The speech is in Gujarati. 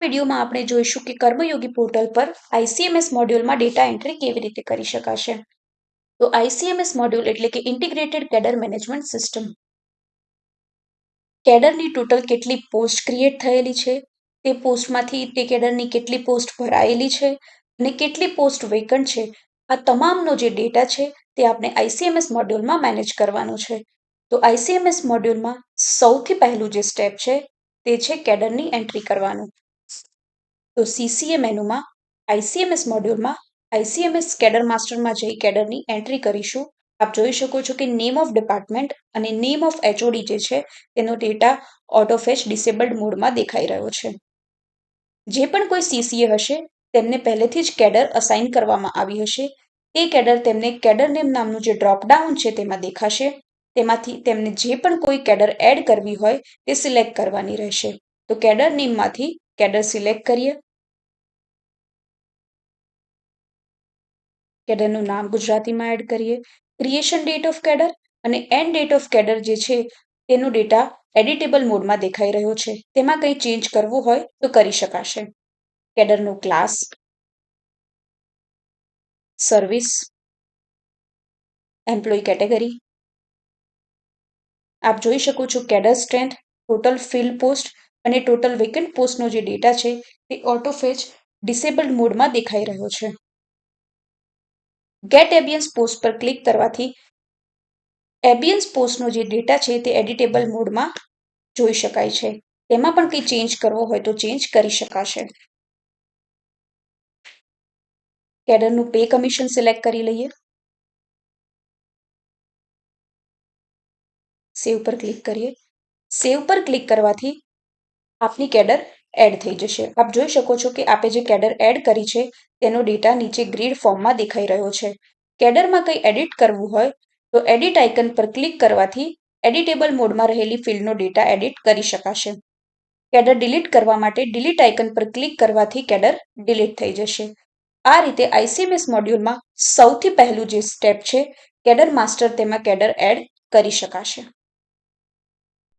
વિડીયોમાં આપણે જોઈશું કે કર્મયોગી પોર્ટલ પર આઈસીએમએસ મોડ્યુલમાં ડેટા એન્ટ્રી કેવી રીતે કરી શકાશે. તો આઈસીએમએસ મોડ્યુલ એટલે કે ઇન્ટિગ્રેટેડ કેડર મેનેજમેન્ટ સિસ્ટમ. કેડરની ટોટલ કેટલી પોસ્ટ ક્રિએટ થયેલી છે, તે પોસ્ટમાંથી તે કેડરની કેટલી પોસ્ટ ભરાયેલી છે અને કેટલી પોસ્ટ વેકન્ટ છે, આ તમામનો જે ડેટા છે તે આપણે આઈસીએમએસ મોડ્યુલમાં મેનેજ કરવાનું છે. તો આઈસીએમએસ મોડ્યુલમાં સૌથી પહેલું જે સ્ટેપ છે તે છે કેડરની એન્ટ્રી કરવાનું. તો સીસીએ મેનુમાં આઈસીએમએસ મોડ્યુલમાં આઈસીએમએસ કેડર માસ્ટરમાં જઈ કેડરની એન્ટ્રી કરીશું. આપ જોઈ શકો છો કે નેમ ઓફ ડિપાર્ટમેન્ટ અને નેમ ઓફ એચઓડી જે છે તેનો ડેટા ઓટોફેચ ડિસેબલ્ડ મોડમાં દેખાઈ રહ્યો છે. જે પણ કોઈ સીસીએ હશે તેમને પહેલેથી જ કેડર અસાઇન કરવામાં આવી હશે. તે કેડર તેમને કેડર નેમ નામનું જે ડ્રોપડાઉન છે તેમાં દેખાશે. તેમાંથી તેમને જે પણ કોઈ કેડર એડ કરવી હોય તે સિલેક્ટ કરવાની રહેશે. તો કેડર નેમમાંથી કેડર સિલેક્ટ કરીએ. કેડરનું નામ ગુજરાતીમાં એડ કરીએ. ક્રિએશન ડેટ ઓફ કેડર અને એન્ડ ડેટ ઓફ કેડર જે છે તેનો ડેટા એડિટેબલ મોડમાં દેખાઈ રહ્યો છે. તેમાં કંઈ ચેન્જ કરવું હોય તો કરી શકાશે. કેડરનો ક્લાસ, સર્વિસ, એમ્પ્લોય કેટેગરી. આપ જોઈ શકો છો cadre strength, total fill post અને ટોટલ વેકન્ટ પોસ્ટનો જે ડેટા છે તે ઓટોફેચ ડિસેબલ્ડ મોડમાં દેખાઈ રહ્યો છે. ગેટ એબિયન્સ પોસ્ટ પર ક્લિક કરવાથી એબિયન્સ પોસ્ટનો જે ડેટા છે તે એડિટેબલ મોડમાં જોઈ શકાય છે. તેમાં પણ કંઈ ચેન્જ કરવો હોય તો ચેન્જ કરી શકાશે. કેડરનું પે કમિશન સિલેક્ટ કરી લઈએ. સેવ પર ક્લિક કરીએ. સેવ પર ક્લિક કરવાથી આપની કેડર એડ થઈ જશે. આપ જોઈ શકો છો કે આપે જે કેડર એડ કરી છે તેનો ડેટા નીચે ગ્રીડ ફોર્મમાં દેખાઈ રહ્યો છે. કેડરમાં કંઈ એડિટ કરવું હોય તો એડિટ આઇકન પર ક્લિક કરવાથી એડિટેબલ મોડમાં રહેલી ફિલ્ડનો ડેટા એડિટ કરી શકાશે. કેડર ડિલીટ કરવા માટે ડિલીટ આઇકન પર ક્લિક કરવાથી કેડર ડિલીટ થઈ જશે. આ રીતે આઈસીએમએસ મોડ્યુલમાં સૌથી પહેલું જે સ્ટેપ છે કેડર માસ્ટર તેમાં કેડર એડ કરી શકાશે.